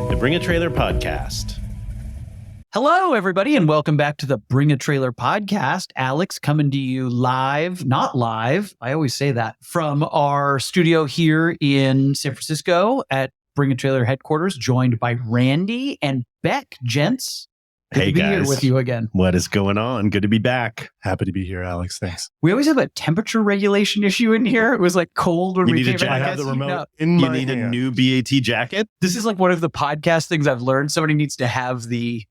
The Bring a Trailer Podcast. Hello, everybody, and welcome back to the Bring a Trailer Podcast. Alex coming to you live, not live, I always say that, from our studio here in San Francisco at Bring a Trailer headquarters, joined by Randy and Beck. Gents, good Hey to be guys, here with you again. What is going on? Good to be back. Happy to be here, Alex. Thanks. We always have a temperature regulation issue in here. It was like cold when You we need a came in. jacket? I have the remote No, in You my need a hand. new BAT jacket? this is like one of the podcast things I've learned. Somebody needs to have the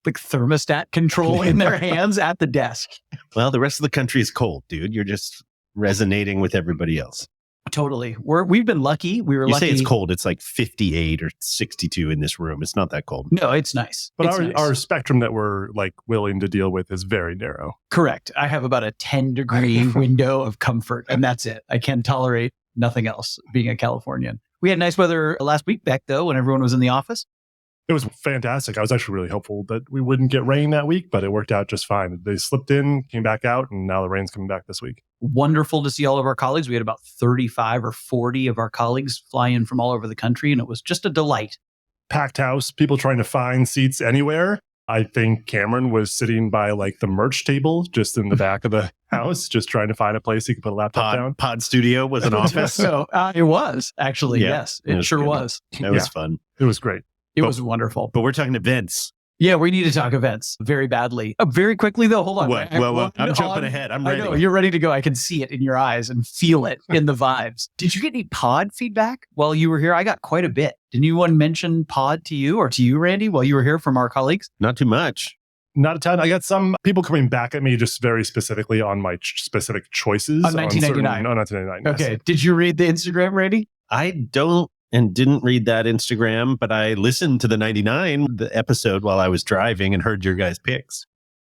thermostat control in their hands at the desk. Well, the rest of the country is cold, dude. You're just resonating with everybody else. Totally. We've been lucky. We were You lucky. say it's cold. It's like 58 or 62 in this room. It's not that cold. No, it's nice. But It's our, nice. our spectrum that we're like willing to deal with is very narrow. Correct. I have about a 10-degree window of comfort, and that's it. I can tolerate nothing else being a Californian. We had nice weather last week back, though, when everyone was in the office. It was fantastic. I was actually really hopeful that we wouldn't get rain that week, but it worked out just fine. They slipped in, came back out, and now the rain's coming back this week. Wonderful to see all of our colleagues. We had about 35 or 40 of our colleagues fly in from all over the country, and it was just a delight. Packed house, people trying to find seats anywhere. I think Cameron was sitting by like the merch table just in the back of the house, just trying to find a place he could put a laptop down. Pod Studio was an office. So it was, actually, Yeah, yes. it It was sure good. was. That was Yeah. fun. It was great. It But- was wonderful. But we're talking events. Yeah, we need to talk events very badly. Very quickly, though. Hold on. What? Well, I'm jumping ahead. I'm ready. I know, you're ready to go. I can see it in your eyes and feel it in the vibes. Did you get any pod feedback while you were here? I got quite a bit. Did anyone mention pod to you or to you, Randy, while you were here from our colleagues? Not too much. Not a ton. I got some people coming back at me just very specifically on my specific choices. On 1999. No, 1999. yes. Okay. Did you read the Instagram, Randy? I don't and didn't read that Instagram, but I listened to the 99 the episode while I was driving and heard your guys' picks.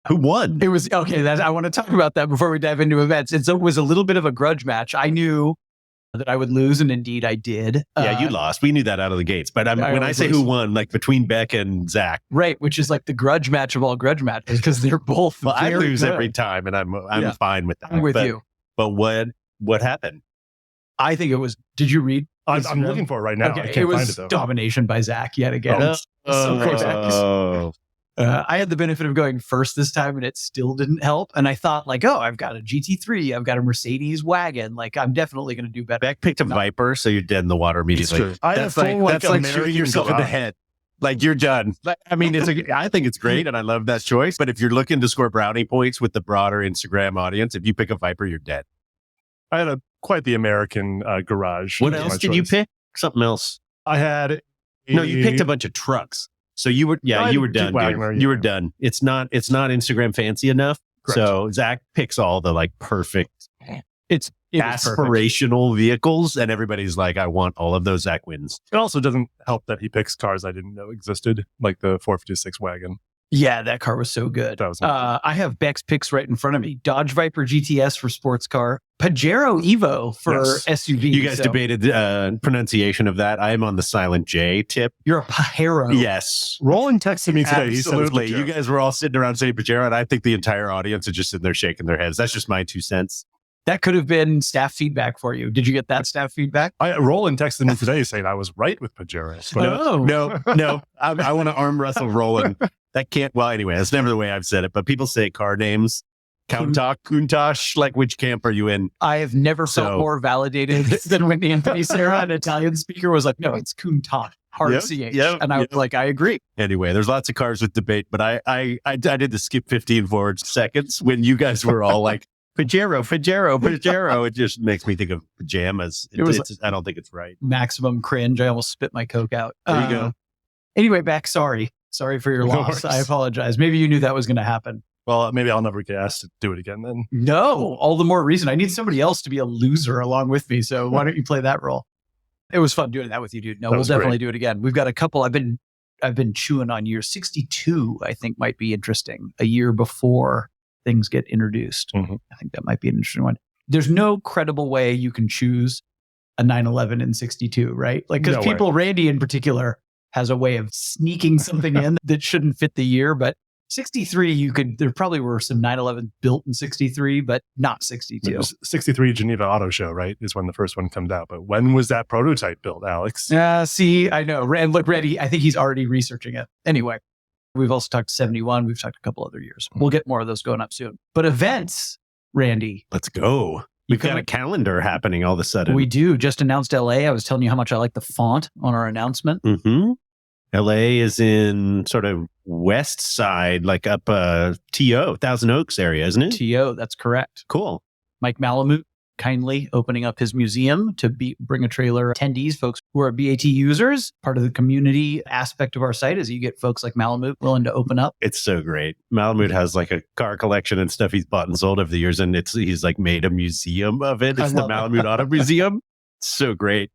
Who won? It was okay. I want to talk about that before we dive into events. It was a little bit of a grudge match. I knew that I would lose, and indeed I did. Yeah, you lost. We knew that out of the gates. But when I always say lose. who won, like between Beck and Zach, Right, which is like the grudge match of all grudge matches because they're both. well, I very lose good. every time, and I'm Yeah. fine with that. I'm with But- you. But what happened? I think it was. Did you read? I'm Instagram? looking for it right now. I Okay, can't it was find it though. domination by Zach yet again. So crazy. Oh. I had the benefit of going first this time, and it still didn't help. And I thought, like, oh, I've got a GT3, I've got a Mercedes wagon. Like, I'm definitely going to do better. Beck picked a Viper, so you're dead in the water immediately. true. I That's have like full, like, that's like American shooting yourself in the garage. head. Like you're done. Like, I mean, I think it's great, and I love that choice. But if you're looking to score brownie points with the broader Instagram audience, if you pick a Viper, you're dead. I had quite the American garage. What was else my did you choice. pick? Something else. I had. No, you picked a bunch of trucks. So you were, I you were did done. Wagner, dude. You were yeah. done. It's not Instagram fancy enough. Correct. So Zach picks all the like perfect It was perfect. aspirational vehicles, and everybody's like, I want all of those. Zach wins. It also doesn't help that he picks cars I didn't know existed, like the 456 wagon. Yeah, that car was so good. That was I have Beck's picks right in front of me. Dodge Viper GTS for sports car. Pajero Evo for Yes. SUV. You guys So debated pronunciation of that. I am on the silent J tip. You're a Pajero. Yes. Roland texted me today. He said it was Absolutely. Pajero. You guys were all sitting around saying Pajero, and I think the entire audience is just sitting there shaking their heads. That's just my 2 cents. That could have been staff feedback for you. Did you get that staff feedback? Roland texted me today saying I was right with Pajero. But Oh. No. I want to arm wrestle Roland. That can't. Well, anyway, that's never the way I've said it. But people say car names. Countach. Like, which camp are you in? I have never felt So- more validated than when Anthony Serra, an Italian speaker, was like, no, it's Countach. Hard Yep, CH. yep, And I was yep. like, I agree. Anyway, there's lots of cars with debate, but I did the skip 15 forward seconds when you guys were all like, Pajero. It just makes me think of pajamas. I don't think it's right. Maximum cringe. I almost spit my Coke out. There you go. Anyway, Beck, sorry. Sorry for your No loss. worries. I apologize. Maybe you knew that was going to happen. Well, maybe I'll never get asked to do it again then. No, all the more reason. I need somebody else to be a loser along with me. So why don't you play that role? It was fun doing that with you, dude. No, That we'll was definitely great. do it again. We've got a couple. I've been chewing on year 62, I think might be interesting. A year before things get introduced. Mhm. I think that might be an interesting one. There's no credible way you can choose a 911 in 62, right? Like, because No way. people, Randy in particular, has a way of sneaking something in that shouldn't fit the year. But 63, there probably were some 911 built in 63, but not 62. It was 63 Geneva Auto Show, right? Is when the first one comes out. But when was that prototype built, Alex? See, I know. And look, Randy, I think he's already researching it. Anyway, we've also talked 71. We've talked a couple other years. We'll get more of those going up soon. But events, Randy. Let's go. We've got a calendar happening all of a sudden. We do. Just announced LA. I was telling you how much I like the font on our announcement. Mm-hmm. LA is in sort of west side, like up TO, Thousand Oaks area, isn't it? TO, that's correct. Cool. Mike Malamut kindly opening up his museum to bring a trailer attendees, folks who are BAT users. Part of the community aspect of our site is you get folks like Malamut willing to open up. It's so great. Malamut has like a car collection and stuff he's bought and sold over the years, and he's like made a museum of it. It's the Malamut Auto Museum. It's so great,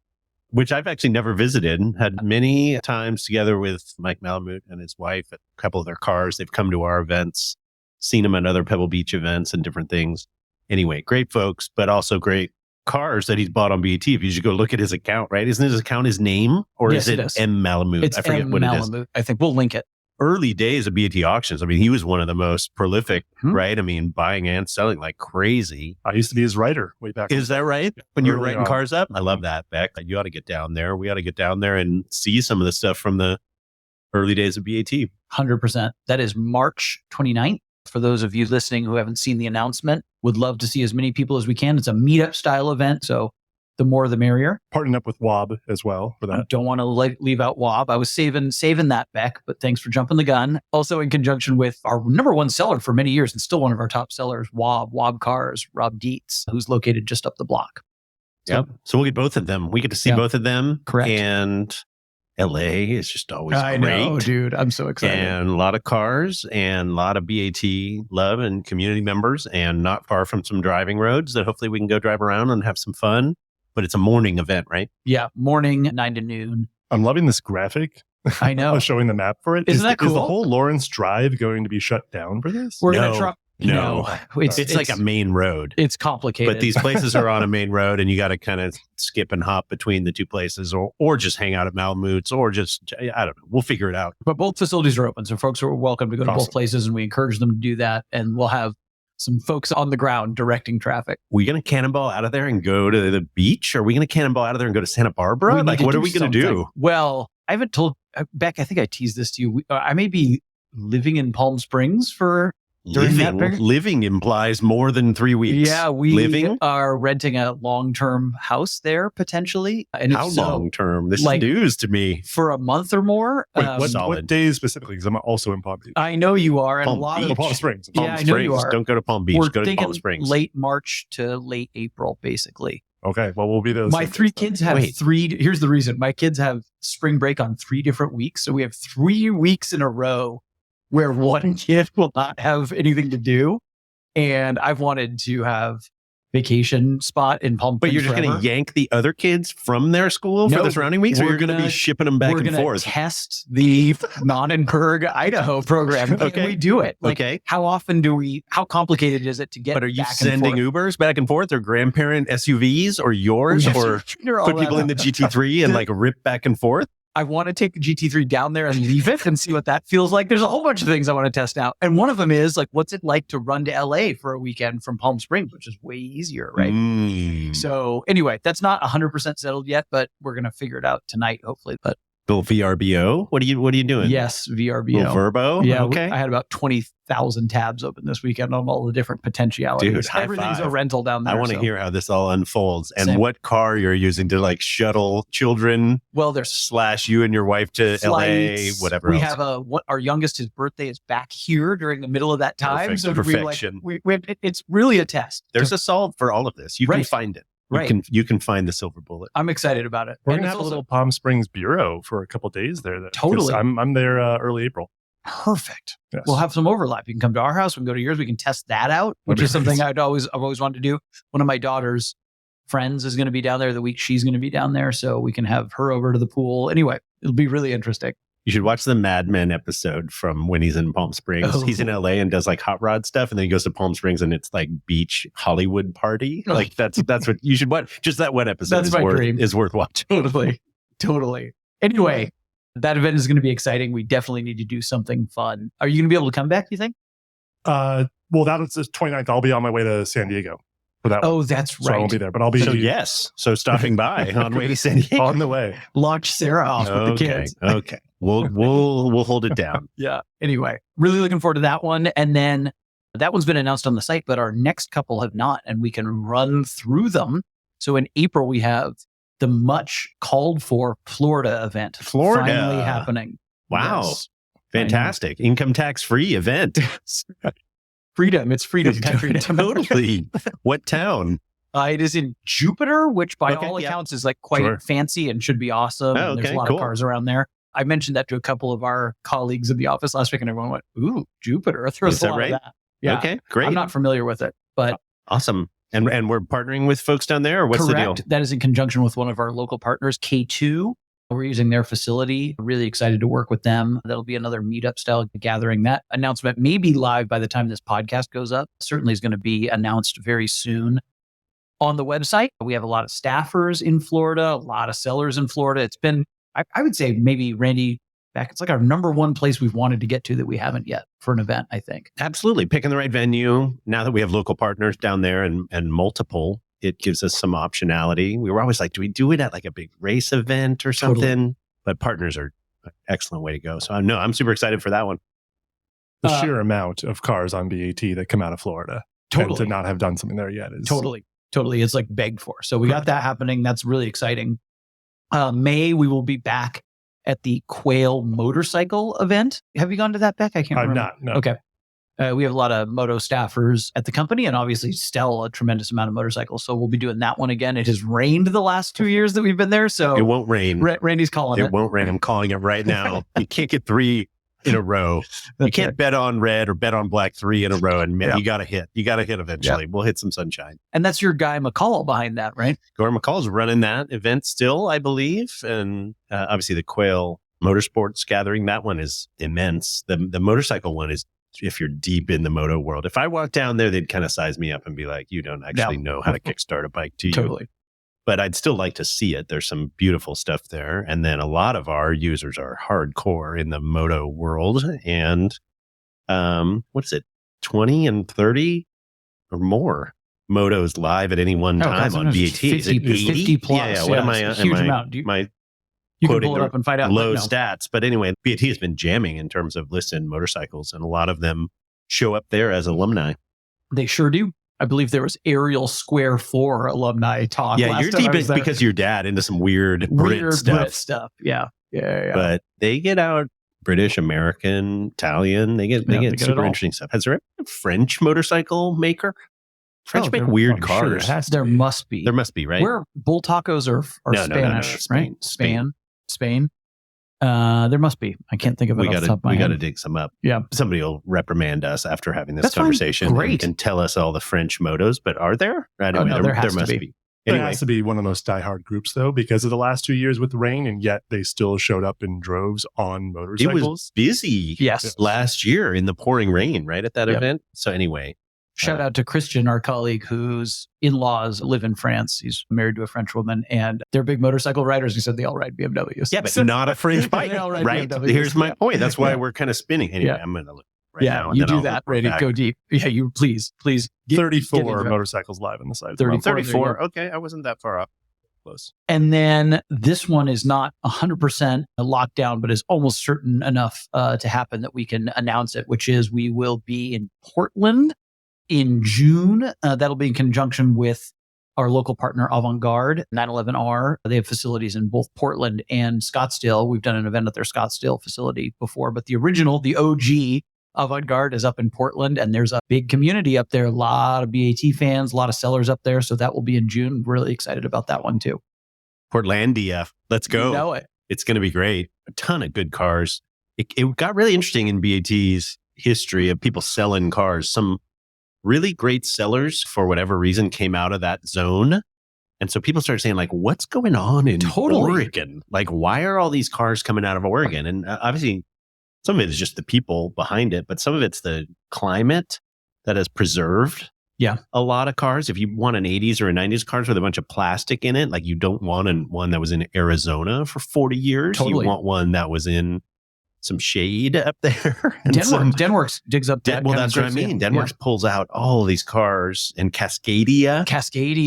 which I've actually never visited. Had many times together with Mike Malamut and his wife at a couple of their cars. They've come to our events, seen them at other Pebble Beach events and different things. Anyway, great folks, but also great cars that he's bought on BAT. If you should go look at his account, right? Isn't his account his name? Or yes, is it M Malamut? It's I forget what Malamut. it is. I think we'll link it. Early days of BAT auctions. I mean, he was one of the most prolific, right? I mean, buying and selling like crazy. I used to be his writer way back. Is that right? When you were Early writing on. cars up? I love that, Beck. You ought to get down there. We ought to get down there and see some of the stuff from the early days of BAT. 100%. That is March 29th. For those of you listening who haven't seen the announcement, would love to see as many people as we can. It's a meetup style event, so the more the merrier. Partnering up with WOB as well for I that. don't want to leave out WOB. I was saving that, Beck, but thanks for jumping the gun. Also in conjunction with our number one seller for many years and still one of our top sellers, WOB Cars, Rob Dietz, who's located just up the block. Yep. So we'll get both of them. We get to see both of them. Correct. And LA is just always I great. know, dude. I'm so excited. And a lot of cars and a lot of BAT love and community members, and not far from some driving roads that hopefully we can go drive around and have some fun. But it's a morning event, right? Yeah, morning, 9 to noon. I'm loving this graphic. I know. Showing the map for it. Isn't that cool? Is the whole Lawrence Drive going to be shut down for this? We're No. going to try. No. It's like a main road. It's complicated. But these places are on a main road, and you got to kind of skip and hop between the two places, or just hang out at Malamut's, or just, I don't know. We'll figure it out. But both facilities are open, so folks are welcome to go to Awesome. both places, and we encourage them to do that. And we'll have some folks on the ground directing traffic. We going to cannonball out of there and go to the beach? Are we going to cannonball out of there and go to Santa Barbara? We need Like, to what do are we going to something. do? Well, I haven't told Beck. I think I teased this to you. I may be living in Palm Springs for during that period. Living implies more than 3 weeks. Yeah, we Living? are renting a long-term house there potentially. And How if so, long term? This like- is news to me. for a month or more. Wait, Solid. what days specifically? Because I'm also in Palm Beach. I know you are, and Palm a lot Beach. of Palm Springs. Yeah, Palm I know you Springs. are. Don't go to Palm Beach. we're Go to thinking Palm Springs. late March to late April, basically. Okay, well, we'll be those. My 3 kids have Wait. 3. Here's the reason. My kids have spring break on 3 different weeks. So we have 3 weeks in a row where one kid will not have anything to do. And I've wanted to have vacation spot in Palm Springs. But you're just going to forever. yank the other kids from their school for No, the surrounding weeks, or we're you're going to gonna- be shipping them back We're and gonna forth? test the Nonnenberg, Idaho program. Can Okay. we do it? Like, Okay. how often how complicated is it to get But are you back and sending forth? Ubers back and forth, or grandparent SUVs, or yours, We have or to figure all put that people in the out. GT3 and like rip back and forth? I want to take the GT3 down there and leave it and see what that feels like. There's a whole bunch of things I want to test out. And one of them is like, what's it like to run to LA for a weekend from Palm Springs, which is way easier, right? Mm. So anyway, that's not 100% settled yet, but we're going to figure it out tonight, hopefully. But Little VRBO. What are you doing? yes, Little VRBO. Verbo. Yeah, Okay. I had about 20,000 tabs open this weekend on all the different potentialities. Dude, high Everything's a five. rental down there. I want to so- hear how this all unfolds and Same. what car you're using to like shuttle children Well, there's / you and your wife to LA, flights. whatever We else. have our youngest, his birthday is back here during the middle of that time. Perfect. So Perfection. it's really a test. There's a solve for all of this. You can Right. find it. Right. You can find the silver bullet. I'm excited about it. We're And gonna it's have a also little Palm Springs bureau for a couple days there. 'Cause Totally. I'm there early April. perfect. Yes. We'll have some overlap. You can come to our house. We can go to yours. We can test that out, which That'd is be something nice. I've always wanted to do. One of my daughter's friends is going to be down there the week she's going to be down there, so we can have her over to the pool. Anyway, it'll be really interesting. You should watch the Mad Men episode from when he's in Palm Springs. Oh. He's in LA and does like hot rod stuff, and then he goes to Palm Springs and it's like beach Hollywood party. Oh. Like that's what you should watch. Just that one episode That's is my worth dream. is worth watching. Totally. Anyway, That event is going to be exciting. We definitely need to do something fun. Are you going to be able to come back, do you think? Well, that is the 29th. I'll be on my way to San Diego for that one. Oh, that's right. So I won't be there, but I'll be. So yes. So stopping by on way to San Diego. On the way. Launch Sarah off with the kids. Okay. We'll hold it down. Yeah. Anyway, really looking forward to that one. And then that one's been announced on the site, but our next couple have not, and we can run through them. So in April, we have the much called for Florida event. Florida. Finally happening. Wow. Yes. Fantastic. Income tax free event. Freedom. It's freedom country. Totally. What town? It is in Jupiter, which by Okay, all yeah. accounts is like quite fancy and should be awesome. Oh, And there's okay, a lot cool. of cars around there. I mentioned that to a couple of our colleagues in the office last week, and everyone went, "Ooh, Jupiter!" Throws Is a that lot right? of that. Yeah, Okay, great. I'm not familiar with it, but Awesome. And we're partnering with folks down there, or what's the deal? correct. That is in conjunction with one of our local partners, K2. We're using their facility. Really excited to work with them. That'll be another meetup style gathering. That announcement may be live by the time this podcast goes up. Certainly is going to be announced very soon on the website. We have a lot of staffers in Florida, a lot of sellers in Florida. It's been, I would say maybe Randy, it's like our number one place we've wanted to get to that we haven't yet for an event, I think. Absolutely. Picking the right venue. Now that we have local partners down there and multiple, it gives us some optionality. We were always like, do we do it at like a big race event or something? Totally. But partners are an excellent way to go. So I'm super excited for that one. The sheer amount of cars on BAT that come out of Florida. Totally. And to not have done something there yet is Totally. It's like begged for. So we got that happening. That's really exciting. May, we will be back at the Quail motorcycle event. Have you gone to that, Beck? I can't I'm remember. not. No. Okay. We have a lot of Moto staffers at the company and obviously still a tremendous amount of motorcycles. So we'll be doing that one again. It has rained the last 2 years that we've been there. So It won't rain. Randy's calling It it. won't rain. I'm calling it right now. You can't get 3 in a row. You can't bet on red or bet on black 3 in a row. And man, you got to hit. You got to hit eventually. We'll hit some sunshine. And that's your guy McCall behind that, right? Gordon McCall's running that event still, I believe. And obviously the Quail Motorsports gathering, that one is immense. The motorcycle one is, if you're deep in the moto world. If I walk down there, they'd kind of size me up and be like, you don't actually know how to kickstart a bike, do you? Totally. But I'd still like to see it. There's some beautiful stuff there. And then a lot of our users are hardcore in the moto world. And what is it, 20 and 30 or more motos live at any one time on BAT? 50, Is it 80? 50 plus. Yeah. What am I? It's a huge amount. Am I You can quoting pull it the up and find out. low No. stats? But anyway, BAT has been jamming in terms of listed motorcycles, and a lot of them show up there as alumni. They sure do. I believe there was Ariel Square 4 alumni talk. Yeah, last you're time I deep was there. because your dad into some weird Brit stuff. Yeah. But they get out British, American, Italian. They get it super all. interesting stuff. Has there ever been a French motorcycle maker? French make I'm weird sure cars. it has to There be. must be. There must be, right? Where bull tacos are No, Spanish, right? Spain. Spain. There must be. I can't think of it off the top of my We got to head. dig some up. Yeah. Somebody will reprimand us after having this That's fine. conversation Great. and tell us all the French motos. But are there? Anyway, no, there has to must be. be. There Anyway, has to be one of those diehard groups, though, because of the last 2 years with the rain, and yet they still showed up in droves on it motorcycles. was busy Yes. last year in the pouring rain, right, at that Yep. event. So anyway, Shout out to Christian, our colleague, whose in-laws live in France. He's married to a French woman, and they're big motorcycle riders. He said they all ride BMWs. yeah, but not a French bike, They all ride right? BMWs. Here's my Yeah. point. That's why Yeah. we're kind of spinning. Anyway, Yeah. I'm going to look right now. and you then do I'll that, report Randy. back. Go deep. Yeah, you please. Get 34 into it. motorcycles live on the site. 34. 34. Okay, I wasn't that far off. Close. And then this one is not 100% a lockdown, but is almost certain enough to happen that we can announce it, which is we will be in Portland in June. That'll be in conjunction with our local partner, Avant-Garde 911R. They have facilities in both Portland and Scottsdale. We've done an event at their Scottsdale facility before, but the original, the OG Avant-Garde is up in Portland, and there's a big community up there. A lot of BAT fans, a lot of sellers up there. So that will be in June. Really excited about that one too. Portlandia. Let's go. You know it. It's going to be great. A ton of good cars. It got really interesting in BAT's history of people selling cars. Some really great sellers, for whatever reason, came out of that zone. And so people started saying, like, what's going on in Oregon? Like, why are all these cars coming out of Oregon? And obviously, some of it is just the people behind it, but some of it's the climate that has preserved Yeah. A lot of cars, if you want an 80s or a 90s cars with a bunch of plastic in it, like you don't want one that was in Arizona for 40 years. Totally. You want one that was in some shade up there. And DENWERKS digs up that. Well, that's what I mean. DENWERKS pulls out all these cars, and Cascadia.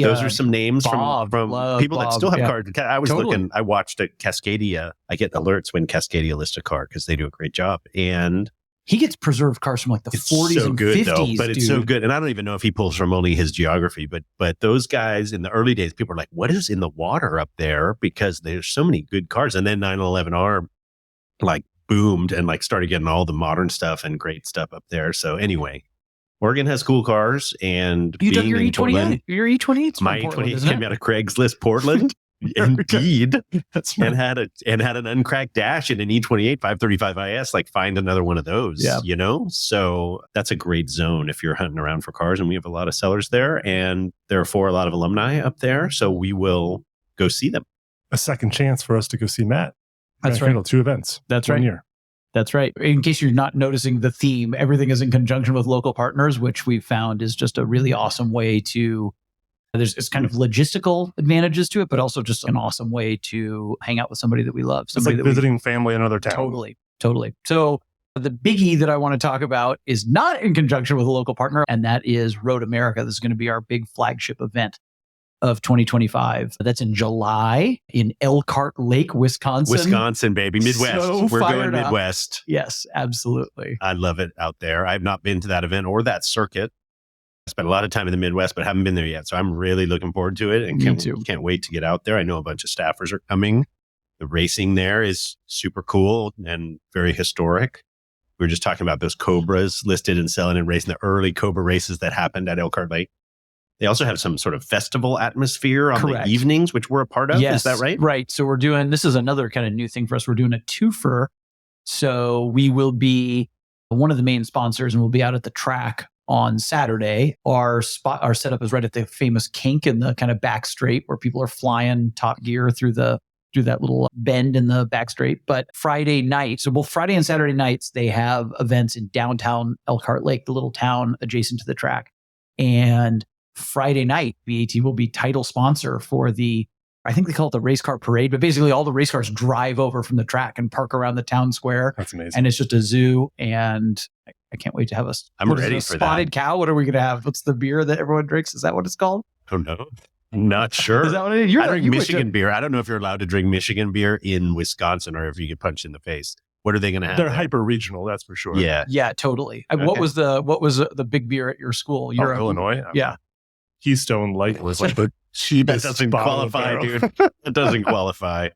Those are some names from people that still have cars. I was looking, I watched a Cascadia. I get alerts when Cascadia lists a car because they do a great job. And he gets preserved cars from like the 40s and 50s, though, but it's so good. And I don't even know if he pulls from only his geography, but those guys in the early days, people are like, what is in the water up there? Because there's so many good cars. And then 911R like boomed and like started getting all the modern stuff and great stuff up there. So anyway, Oregon has cool cars, and you dug your E28. Your E28. My E28 came out of Craigslist, Portland. Indeed. That's right. and had an uncracked dash and an E28 535 IS. Like, find another one of those. Yeah. You know, so that's a great zone if you're hunting around for cars, and we have a lot of sellers there, and therefore a lot of alumni up there. So we will go see them. A second chance for us to go see Matt. That's right. 2 events. That's right. 1 year. That's right. In case you're not noticing the theme, everything is in conjunction with local partners, which we've found is just a really awesome way to, it's kind of logistical advantages to it, but also just an awesome way to hang out with somebody that we love. It's like visiting family in another town. Totally. So the biggie that I want to talk about is not in conjunction with a local partner, and that is Road America. This is going to be our big flagship event of 2025. That's in July in Elkhart Lake, Wisconsin, baby. Midwest. So We're going fired up. Midwest. Yes, absolutely. I love it out there. I've not been to that event or that circuit. I spent a lot of time in the Midwest, but haven't been there yet. So I'm really looking forward to it, and can't wait to get out there. I know a bunch of staffers are coming. The racing there is super cool and very historic. We were just talking about those Cobras listed and selling and racing, the early Cobra races that happened at Elkhart Lake. They also have some sort of festival atmosphere on the evenings, which we're a part of. Yes, is that right? Right. So this is another kind of new thing for us. We're doing a twofer. So we will be one of the main sponsors, and we'll be out at the track on Saturday. Our setup is right at the famous kink in the kind of back straight where people are flying top gear through that little bend in the back straight. But Friday night, so both Friday and Saturday nights, they have events in downtown Elkhart Lake, the little town adjacent to the track. And Friday night, BAT will be title sponsor for I think they call it the race car parade, but basically all the race cars drive over from the track and park around the town square. That's amazing. And it's just a zoo. And I can't wait to have I'm ready for spotted cow. What are we going to have? What's the beer that everyone drinks? Is that what it's called? Oh, no. I'm not sure. Is that what it is? I drink Michigan beer. I don't know if you're allowed to drink Michigan beer in Wisconsin or if you get punched in the face. What are they going to have? They're hyper regional, that's for sure. Yeah, totally. Okay. What was the big beer at your school? Illinois. Yeah. Keystone Light was like the cheapest. That doesn't qualify, dude. That doesn't qualify.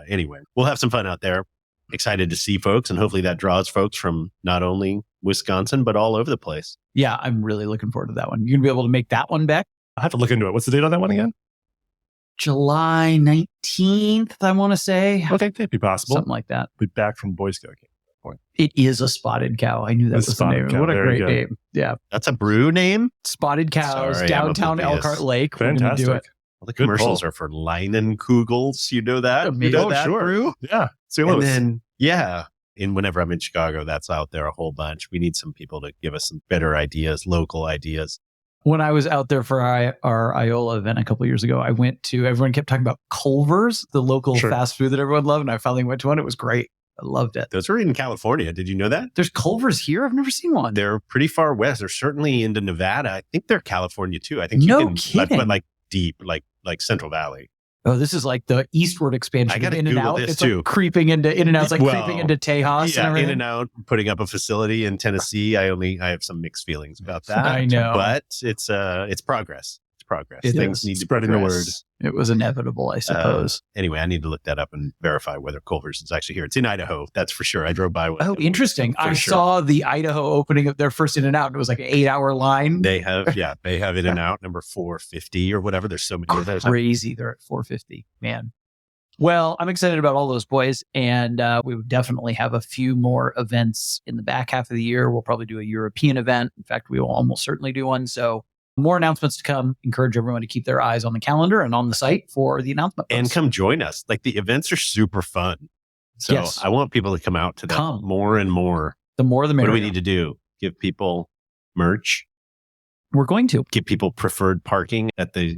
Anyway, we'll have some fun out there. Excited to see folks, and hopefully that draws folks from not only Wisconsin, but all over the place. Yeah, I'm really looking forward to that one. You're going to be able to make that one, Beck? I have to look into it. What's the date on that one again? July 19th, I want to say. Okay, that'd be possible. Something like that. Be back from Boy Scout camp. It is a spotted cow. I knew that was the name. What a great name. Yeah. That's a brew name? Spotted Cows, downtown Elkhart Lake. Fantastic. We're going to do it. Well, the commercials are for Leinenkugels. You know that? You know that brew? Yeah. And then, and whenever I'm in Chicago, that's out there a whole bunch. We need some people to give us some better ideas, local ideas. When I was out there for our Iola event a couple of years ago, I went to, everyone kept talking about Culver's, the local fast food that everyone loved. And I finally went to one. It was great. I loved it. Those are in California. Did you know that? There's Culver's here? I've never seen one. They're pretty far west. They're certainly into Nevada. I think they're California too. I think kidding. But like deep, like Central Valley. Oh, this is like the eastward expansion. I got to In-N-Out. Google this it's too. Like creeping into In-N-Out. It's like creeping into Tejas. Yeah, and everything. In-N-Out putting up a facility in Tennessee. I have some mixed feelings about that. I know, but it's progress. Things need to spreading the word. It was inevitable, I suppose. Anyway, I need to look that up and verify whether Culver's is actually here. It's in Idaho, that's for sure. I drove by one. Oh, interesting. I saw the Idaho opening of their first In-N-Out. And it was like an 8-hour line. They have In-N-Out number 450 or whatever. There's so many of those. Crazy. They're at 450. Man. Well, I'm excited about all those boys, and we would definitely have a few more events in the back half of the year. We'll probably do a European event. In fact, we will almost certainly do one. So more announcements to come. Encourage everyone to keep their eyes on the calendar and on the site for the announcement posts. And come join us. Like, the events are super fun. So I want people to come out to them more and more. The more the merrier. What do we need to do? Give people merch, We're going to. Give people preferred parking at the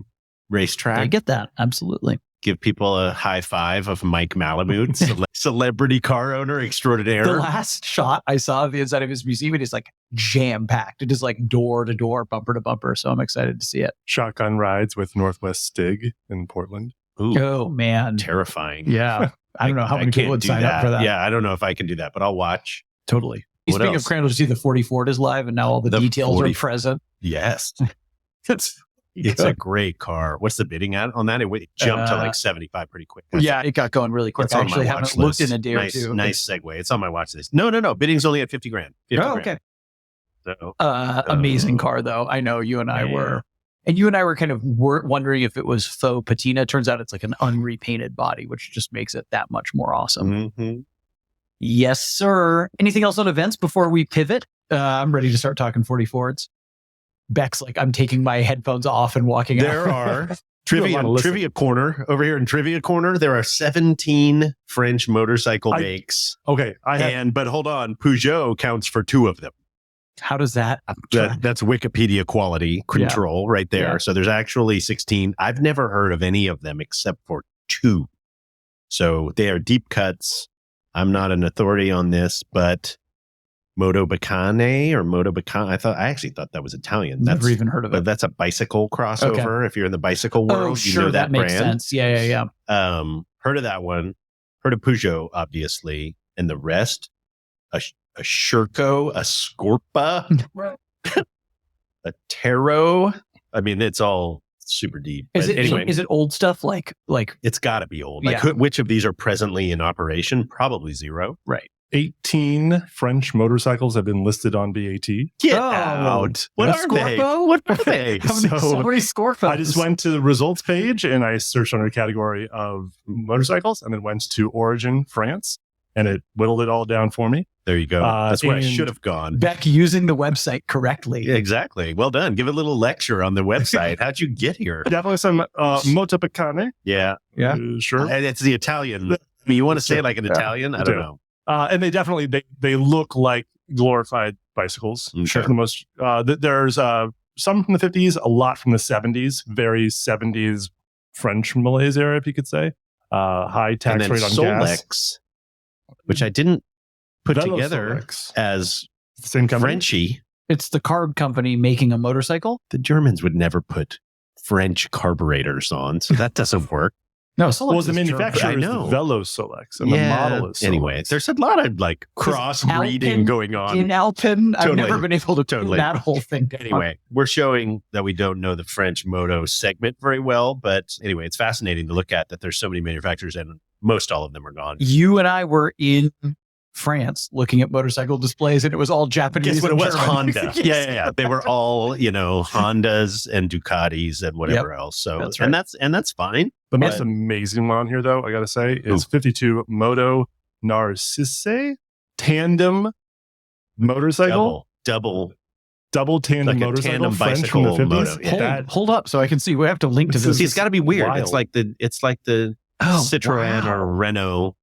racetrack. I get that. Absolutely. Give people a high five of Mike Malamut, celebrity car owner extraordinaire. The last shot I saw of the inside of his museum, it is like jam-packed. It is like door to door, bumper to bumper. So I'm excited to see it. Shotgun rides with Northwest Stig in Portland. Ooh, Oh, man. terrifying. Yeah. I don't know how many people would sign up for that. Yeah, I don't know if I can do that, but I'll watch. Totally. What Speaking else? of Crandall, to see the 40 Ford is live and now all the The details 40 are present. Yes. It's It's a great car. What's the bidding at on that? It jumped to like 75 pretty quick. Yeah, it got going really quick. It's I on my actually watch haven't looked list. in a day nice, or two. Nice segue. It's on my watch list. No. Bidding's only at 50 grand. 50 Oh, grand. okay. So, Amazing car, though. I know you and I were. And you and I were kind of wondering if it was faux patina. Turns out it's like an unrepainted body, which just makes it that much more awesome. mm-hmm. Yes, sir. Anything else on events before we pivot? I'm ready to start talking 40 Fords. Beck's like, I'm taking my headphones off and walking out. There are trivia corner over here in Trivia Corner. There are 17 French motorcycle makes. Okay. But hold on. Peugeot counts for 2 of them. How does that? That's Wikipedia quality control right there. Yeah. So there's actually 16. I've never heard of any of them except for 2. So they are deep cuts. I'm not an authority on this, but Motobacane or Motobacane. I actually thought that was Italian. Never even heard of But it. that's a bicycle crossover. Okay. If you're in the bicycle world, Oh, sure, you know that brand. makes sense. Yeah. Heard of that one. Heard of Peugeot, obviously, and the rest. A Sherco, a Scorpa, a Taro. I mean, it's all super deep. Is But anyway, it old stuff like it's got to be old. Like, Yeah. which of these are presently in operation? Probably 0. right? 18 French motorcycles have been listed on BAT. Get Oh, out! What a are they? Scorpo? What are they? How many Scorpos? I just went to the results page and I searched under a category of motorcycles and then went to Origin France and it whittled it all down for me. There you go. That's where I and- should have gone. Beck using the website correctly. Yeah, exactly. Well done. Give a little lecture on the website. How'd you get here? Definitely some Motobacane. Yeah. Yeah. Sure. And it's the Italian. I mean, you want to say it like an Yeah. Italian? I don't know. And they definitely they look like glorified bicycles. Sure. For the most, there's some from the 50s, a lot from the 70s, very 70s French Malaise era, if you could say. High tax And then rate on gas. Solex, which I didn't put Velo together Solex. as The same company. Frenchy. It's the carb company making a motorcycle. The Germans would never put French carburetors on, so that doesn't work. No, Solex Well, the is manufacturer I is know. the Velo Solex, and the model is Solex. Anyway, there's a lot of like crossbreeding Alpine going on. in Alpine. I've Totally. never been able to Totally. put that whole thing down. Anyway, we're showing that we don't know the French moto segment very well, but anyway, it's fascinating to look at that there's so many manufacturers and most all of them are gone. You and I were in France looking at motorcycle displays, and it was all Japanese. Guess what it and was? German. Honda. Yeah. They were all, Hondas and Ducatis and whatever else. So That's right. and that's fine. The most But- amazing one on here, though, I got to say, is 52 Moto Narcisse Tandem motorcycle. Double. Double tandem Like a motorcycle. tandem French from the bicycle 50s. moto, yeah. Hold up, so I can see. We have to link to This this. See, it's got to be weird. wild. It's like the Oh, Citroen wow. or Renault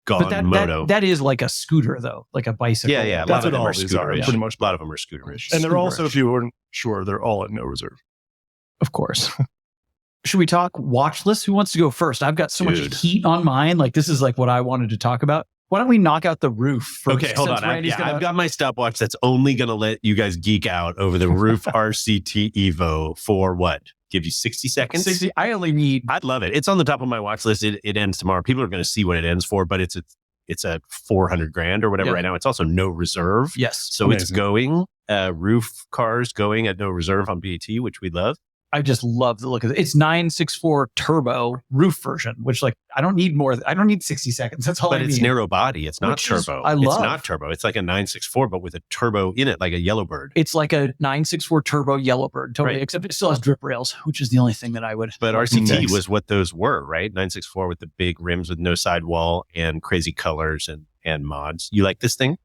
gone But that, moto. that is like a scooter, though, like a bicycle. Yeah. A lot That's of what them all are these are, scooterish. pretty much. A lot of them are scooterish. And they're Super also, rich. if you weren't sure, they're all at no reserve. Of course. Should we talk watch list? Who wants to go first? I've got so Dude. much heat on mine. Like, this is like what I wanted to talk about. Why don't we knock out the roof first? Okay, hold since on. Randy's gonna- I've got my stopwatch that's only going to let you guys geek out over the Roof RCT Evo for what? Give you 60 seconds? 60. I only need. I'd love it. It's on the top of my watch list. It ends tomorrow. People are going to see what it ends for, but it's at 400 grand or whatever Yeah. right now. It's also no reserve. Yes. So it's Amazing. going, Roof cars going at no reserve on BAT, which we love. I just love the look of it. It's 964 turbo roof version, which like I don't need more. I don't need 60 seconds. That's all But I it's need. narrow body. It's not Which is- turbo. I It's love. not turbo. It's like a 964, but with a turbo in it, like a Yellowbird. It's like a 964 turbo Yellowbird, totally. Right. Except it still has drip rails, which is the only thing that I would. But RCT Nice. was what those were, right? 964 with the big rims with no sidewall and crazy colors and mods. You like this thing?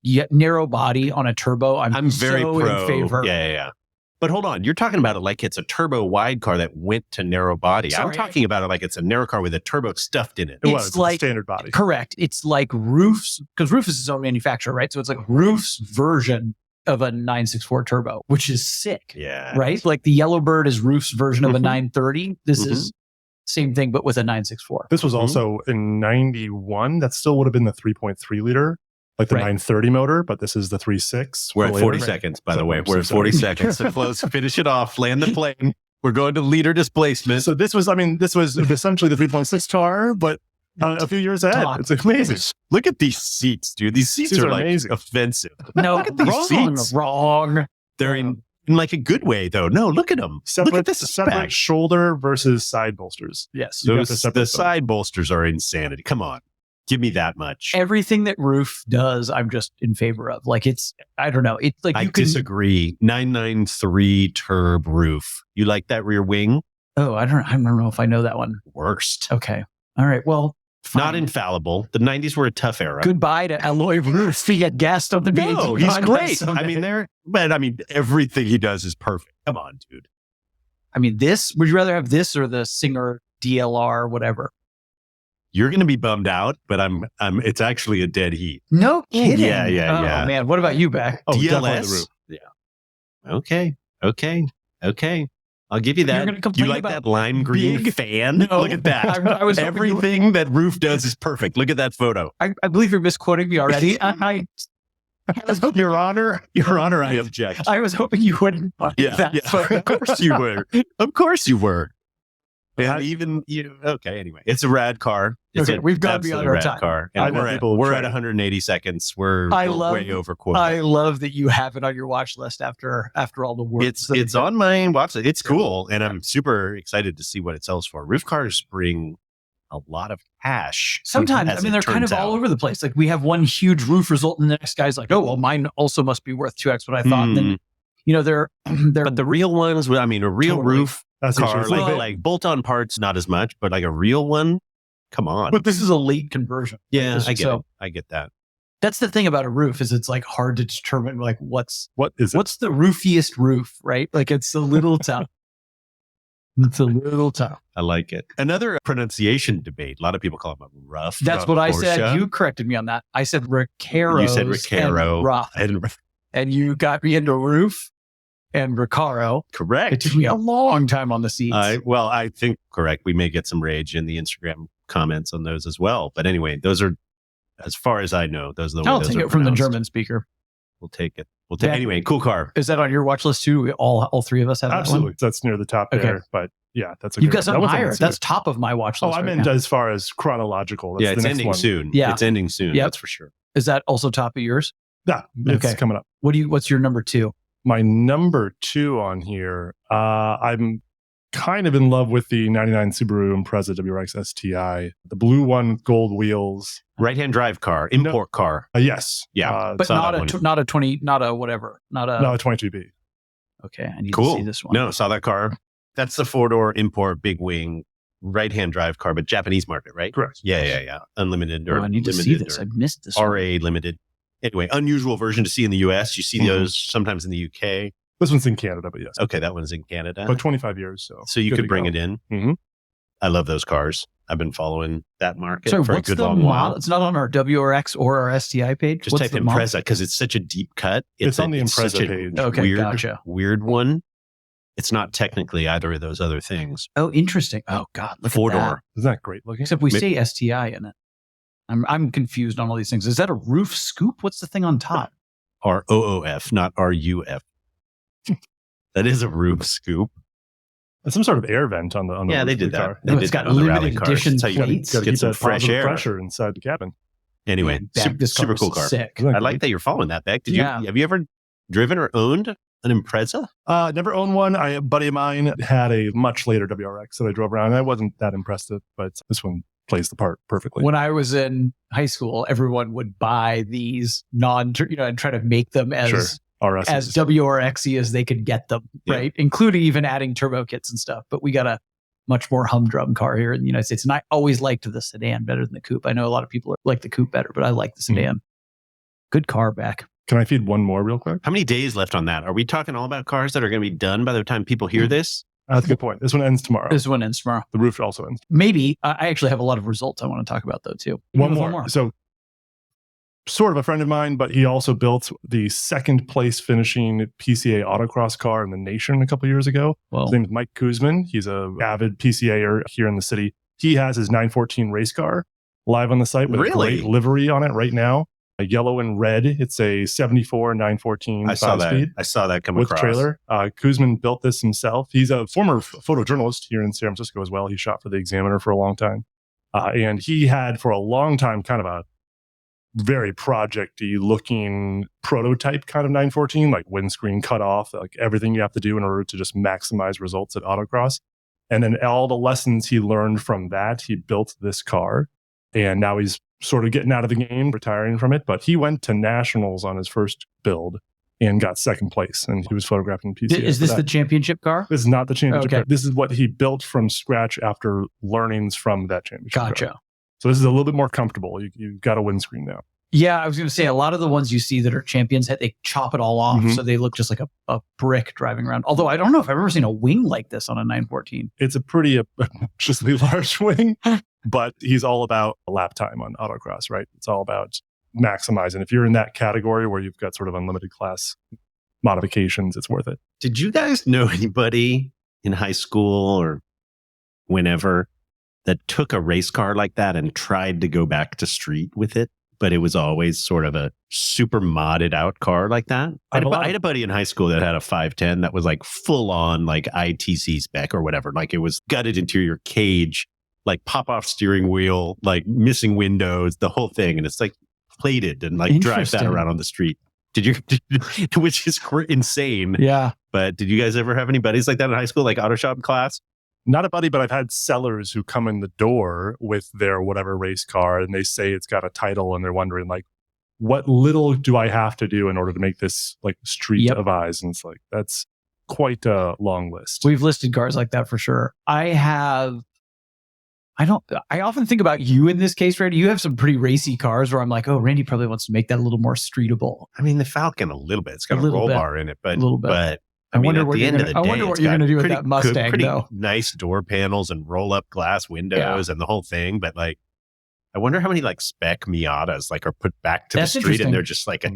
Yet narrow body on a turbo. I'm very so pro. in favor. Yeah. But hold on, you're talking about it like it's a turbo wide car that went to narrow body. I'm Sorry. talking about it like it's a narrow car with a turbo stuffed in it. It It's was like- a standard body. Correct. It's like Roof's, because Roof is his own manufacturer, right? So it's like Roof's version of a 964 turbo, which is sick. Yeah. Right? Like the Yellowbird is Roof's version of a 930. This is same thing, but with a 964. This was also in 91. That still would have been the 3.3 liter, like the 930 motor, but this is the 3.6. We're at 40 seconds, by the way. We're at 40 seconds. So close. Finish it off. Land the plane. We're going to liter displacement. So this was essentially the 3.6 car, but a few years ahead. It's amazing. Look at these seats, dude. These seats are like amazing. Offensive. No, look at these seats. Wrong. They're in like a good way, though. No, look at them. Look at this separate shoulder versus side bolsters. Yes. The side bolsters are insanity. Come on. Give me that much. Everything that Roof does, I'm just in favor of. Like I don't know. It's like I disagree. 993 Turb Roof. You like that rear wing? Oh, I don't know if I know that one. Worst. Okay. All right. Well, fine. Not infallible. The 90s were a tough era. Goodbye to Alloy Roof. He get guest on the meeting. No, he's great. I mean, everything he does is perfect. Come on, dude. I mean, would you rather have this or the Singer DLR, whatever? You're going to be bummed out, but it's actually a dead heat. No kidding. Yeah. Oh, man. What about you, Beck? Oh, DLS. Yeah. Okay. I'll give you that. Do you like that lime green fan? No. Look at that. I was Everything that Roof does is perfect. Look at that photo. I believe you're misquoting me already. Your Honor, I object. I was hoping you wouldn't. Yeah. Of course you were. Of course you were. Yeah, okay, anyway. It's a rad car. We've got to be on our time. Car. And we're at 180 seconds. We're way over quota. I love that you have it on your watch list after all the work. It's on my watch list. It's cool. And I'm super excited to see what it sells for. Roof cars bring a lot of cash. Sometimes, they're kind of all over the place. Like we have one huge Roof result and the next guy's like, oh, well, mine also must be worth 2x what I thought. And then, they're but the real ones, a real totally. Roof car, like bolt-on parts, not as much, but like a real one, come on. But this is a late conversion. Yeah, I get it. I get that. That's the thing about a Roof is it's like hard to determine like what's the roofiest roof, right? Like it's a little tough. It's a little tough. I like it. Another pronunciation debate. A lot of people call them a rough. That's what Porsche. I said. You corrected me on that. I said Recaro. You said Recaro. And rough. And you got me into Roof and Recaro. Correct. It took me a long time on the seats. I think correct. We may get some rage in the Instagram comments on those as well. But anyway, those are, as far as I know, those are the way I'll those take are it from the pronounced. German speaker. We'll take it. Anyway, cool car. Is that on your watch list too? All three of us have Absolutely. that one? That's near the top there. But yeah, that's a You've good got something one. higher. That's top of my watch list. I meant as far as chronological. That's It's the next ending one. soon. Yeah. It's ending soon. Yep. That's for sure. Is that also top of yours? Yeah, it's coming up. What's your number 2? My number 2 on here, I'm kind of in love with the 99 Subaru Impreza WRX STI, the blue one, gold wheels. Right-hand drive car, import car. Yes. Yeah. But not a 20, not a whatever. Not a 22B. Okay, I need to see this one. No, saw that car. That's the 4-door import big wing right-hand drive car, but Japanese market, right? Correct. Yeah. Unlimited or I need to see this. I missed this RA limited. Anyway, unusual version to see in the US. You see those sometimes in the UK. This one's in Canada, but yes. Okay, that one's in Canada. But 25 years, so you could bring it in. Mm-hmm. I love those cars. I've been following that market so for a good long while. It's not on our WRX or our STI page. Just type Impreza because it's such a deep cut. It's on the Impreza page. Okay, gotcha. Weird one. It's not technically either of those other things. Oh, interesting. Oh God, look 4-door. at that. Isn't that great looking? Except we say STI in it. I'm confused on all these things. Is that a roof scoop? What's the thing on top? ROOF, not RUF. That is a roof scoop. It's some sort of air vent on the yeah, roof they of did the that. car. They did it's got that on the rally limited cars. edition That's how you plates. Gotta get keep some that fresh positive air. pressure inside the cabin. Anyway, this super cool car. Sick. I like that you're following that, Beck. Have you ever driven or owned an Impreza? Never owned one. A buddy of mine had a much later WRX that I drove around. I wasn't that impressed with, but this one plays the part perfectly. When I was in high school, everyone would buy these and try to make them as WRX-y as they could get them, right? Including even adding turbo kits and stuff. But we got a much more humdrum car here in the United States. And I always liked the sedan better than the coupe. I know a lot of people like the coupe better, but I like the sedan. Good car, Beck. Can I feed one more real quick? How many days left on that? Are we talking all about cars that are going to be done by the time people hear this? That's a good point. This one ends tomorrow. The roof also ends. Maybe. I actually have a lot of results I want to talk about, though, too. One more. So sort of a friend of mine, but he also built the second place finishing PCA autocross car in the nation a couple years ago. Well, His name is Mike Kuzman. He's a avid PCAer here in the city. He has his 914 race car live on the site with a great livery on it right now. A yellow and red. It's a 74 914 I saw that. speed. I saw that come with across. trailer. Kuzman built this himself. He's a former photojournalist here in San Francisco as well. He shot for the Examiner for a long time. And he had for a long time kind of a very project-y looking prototype kind of 914, like windscreen cut off, like everything you have to do in order to just maximize results at autocross. And then all the lessons he learned from that, he built this car. And now he's sort of getting out of the game, retiring from it. But he went to nationals on his first build and got second place. And he was photographing PCA. Is this the championship car? This is not the championship Okay. car. This is what he built from scratch after learnings from that championship Gotcha. car. So this is a little bit more comfortable. You've got a windscreen now. Yeah, I was going to say a lot of the ones you see that are champions, they chop it all off. Mhm. So they look just like a brick driving around. Although I don't know if I've ever seen a wing like this on a 914. It's a pretty obnoxiously large wing, but he's all about lap time on autocross, right? It's all about maximizing. If you're in that category where you've got sort of unlimited class modifications, it's worth it. Did you guys know anybody in high school or whenever that took a race car like that and tried to go back to street with it? But it was always sort of a super modded out car like that. I had a buddy in high school that had a 510 that was like full on like ITC spec or whatever. Like it was gutted interior cage, like pop off steering wheel, like missing windows, the whole thing. And it's like plated and like drive that around on the street. Which is insane. Yeah. But did you guys ever have any buddies like that in high school, like auto shop class? Not a buddy, but I've had sellers who come in the door with their whatever race car and they say it's got a title and they're wondering like, what little do I have to do in order to make this like street of eyes? And it's like, that's quite a long list. We've listed cars like that for sure. I often think about you in this case, Randy. You have some pretty racy cars where I'm like, oh, Randy probably wants to make that a little more streetable. I mean, the Falcon a little bit. It's got a roll bar in it, but a little bit. But I wonder what you're going to do with that Mustang, though. Nice door panels and roll up glass windows and the whole thing. But like, I wonder how many like spec Miatas like are put back to the street and they're just like a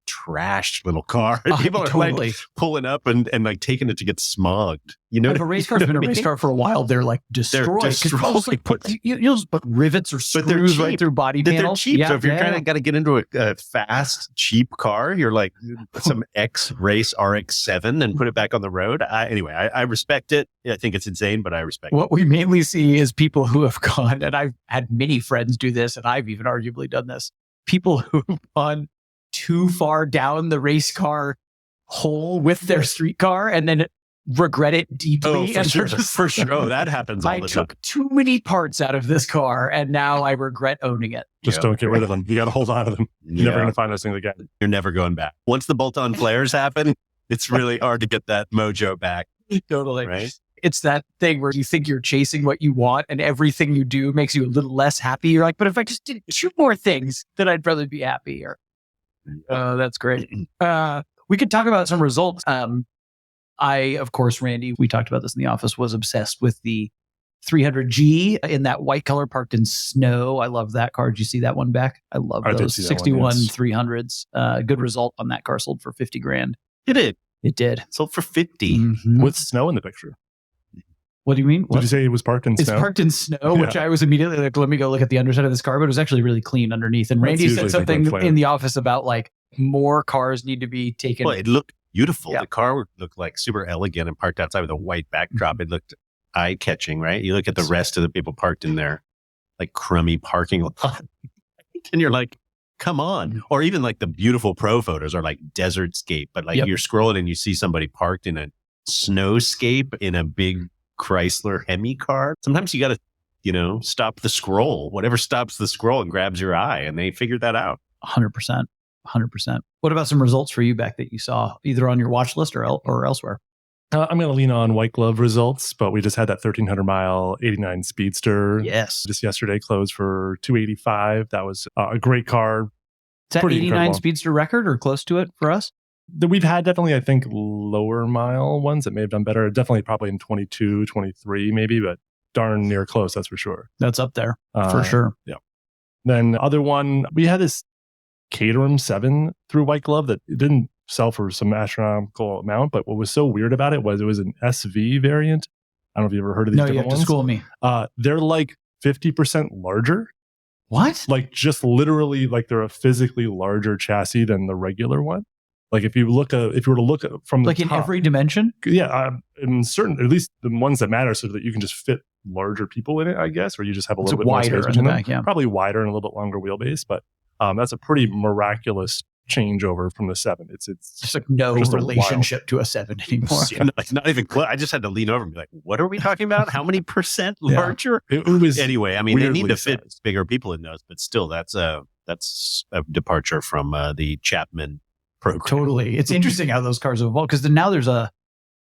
trashed little car. People are like pulling up and like taking it to get smogged. You know, if a race car's been a race car for a while, they're like destroyed. They're destroyed. You'll just put rivets or screws right through body panels. They're cheap. Yeah, so if you're kind of got to get into a fast, cheap car, you're like some X-Race RX-7 and put it back on the road. I respect it. I think it's insane, but I respect it. What we mainly see is people who have gone, and I've had many friends do this, and I've even arguably done this, people who have gone too far down the race car hole with their street car and then regret it deeply. Oh, for sure. Oh, that happens all the time. I took too many parts out of this car and now I regret owning it. Just don't get rid of them. You got to hold on to them. You're never going to find those things again. You're never going back. Once the bolt-on flares happen, it's really hard to get that mojo back. Totally. Right? It's that thing where you think you're chasing what you want and everything you do makes you a little less happy. You're like, but if I just did 2 more things, then I'd probably be happy. Or that's great. We could talk about some results. I, of course, Randy, we talked about this in the office, was obsessed with the 300G in that white color parked in snow. I love that car. Did you see that one back? I love those 61 300s. Good result on that car. Sold for $50,000. It did. Sold for 50 with snow in the picture. What do you mean? Did you say it was parked in snow? It's parked in snow, which I was immediately like, let me go look at the underside of this car, but it was actually really clean underneath. And Randy said something in the office about like more cars need to be taken. Well, it looked beautiful. Yeah. The car looked like super elegant and parked outside with a white backdrop. It looked eye-catching, right? You look at the rest of the people parked in their like crummy parking lot and you're like, come on. Or even like the beautiful pro photos are like desertscape, but like you're scrolling and you see somebody parked in a snowscape in a big Chrysler Hemi car. Sometimes you got to, stop the scroll, whatever stops the scroll and grabs your eye. And they figured that out. 100%. What about some results for you back that you saw either on your watch list or elsewhere? I'm going to lean on white glove results, but we just had that 1,300 mile 89 Speedster. Yes. Just yesterday closed for $285. That was a great car. Is that 89 incredible. Speedster record or close to it for us? We've had definitely, I think, lower mile ones that may have done better. Definitely probably in 22, 23 maybe, but darn near close, that's for sure. That's up there for sure. Yeah. Then other one, we had this Caterham 7 through White Glove that it didn't sell for some astronomical amount. But what was so weird about it was an SV variant. I don't know if you've ever heard of these No, you different have to ones. school me. They're like 50% larger. What? Like just literally like they're a physically larger chassis than the regular one. Like if you were to look at from the Like in top, every dimension? yeah, in certain, at least the ones that matter, so that you can just fit larger people in it, I guess, or you just have a It's little bit more wider space in between the them. back, yeah. Probably wider and a little bit longer wheelbase, but that's a pretty miraculous changeover from the 7. It's Just like no just a relationship to a 7 anymore. Like not even close. I just had to lean over and be like, what are we talking about? How many percent Yeah. larger? it was Anyway, I mean, they need weirdly to fit sized. bigger people in those, but still, that's a departure from the Chapman program. Totally. It's interesting how those cars have evolved because now there's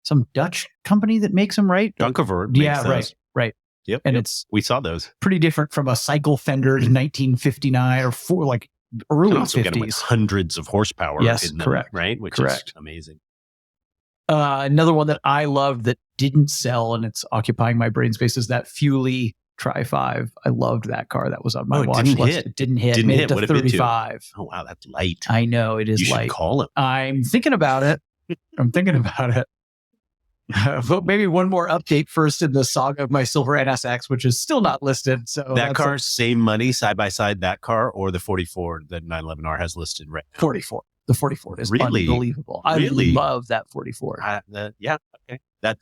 some Dutch company that makes them, right? Dunkervoort Yeah, makes those. right. Yep. And yep. it's We saw those. pretty different from a cycle fender in 1959 or like You early can also get them with 50s. hundreds of horsepower. Yes, in them, correct. Right? Which Correct. is amazing. Another one that I loved that didn't sell and it's occupying my brain space is that Fuelie Tri-5. I loved that car. That was on my Oh, it watch didn't list. hit. It didn't hit. Didn't Made hit. it to What did it do? 35. Oh, wow. That's light. I know it is You should light. call him. I'm thinking about it. But maybe one more update first in the saga of my silver NSX, which is still not listed. So That that's car, same money, side by side, that car or the 44 that 911R has listed right now. 44. The 44 is Really? unbelievable. Really? I love that 44. Yeah. Okay.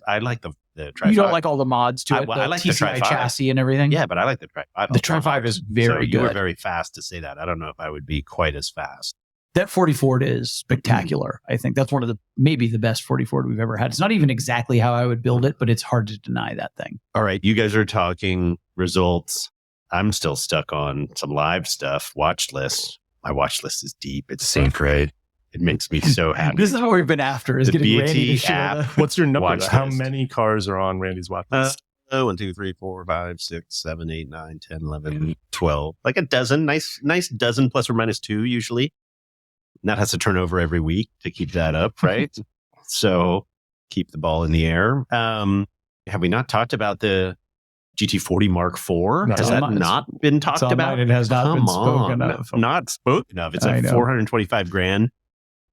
I like the You don't like all the mods to it, I like the TCI Tri-5. chassis and everything? Yeah, but I like the Tri-5. The Tri-5 is very You were good. very fast to say that. I don't know if I would be quite as fast. That 44 is spectacular. I think that's one of maybe the best 44 we've ever had. It's not even exactly how I would build it, but it's hard to deny that thing. All right. You guys are talking results. I'm still stuck on some live stuff. Watch list. My watch list is deep. It's sacred. It makes me so happy. This is what we've been after, is The getting BAT Randy to share app. the... What's your number? Watch How list. many cars are on Randy's watch list? 1, 2, 3, 4, 5, 6, 7, 8, 9, 10, 11, 12. Like a dozen. Nice dozen plus or minus 2 usually. And that has to turn over every week to keep that up, right? So keep the ball in the air. Have we not talked about the GT40 Mark IV? No. Has that not been talked It's about? online. It has not Come been spoken on. of. Not spoken of. It's I like know. 425 grand.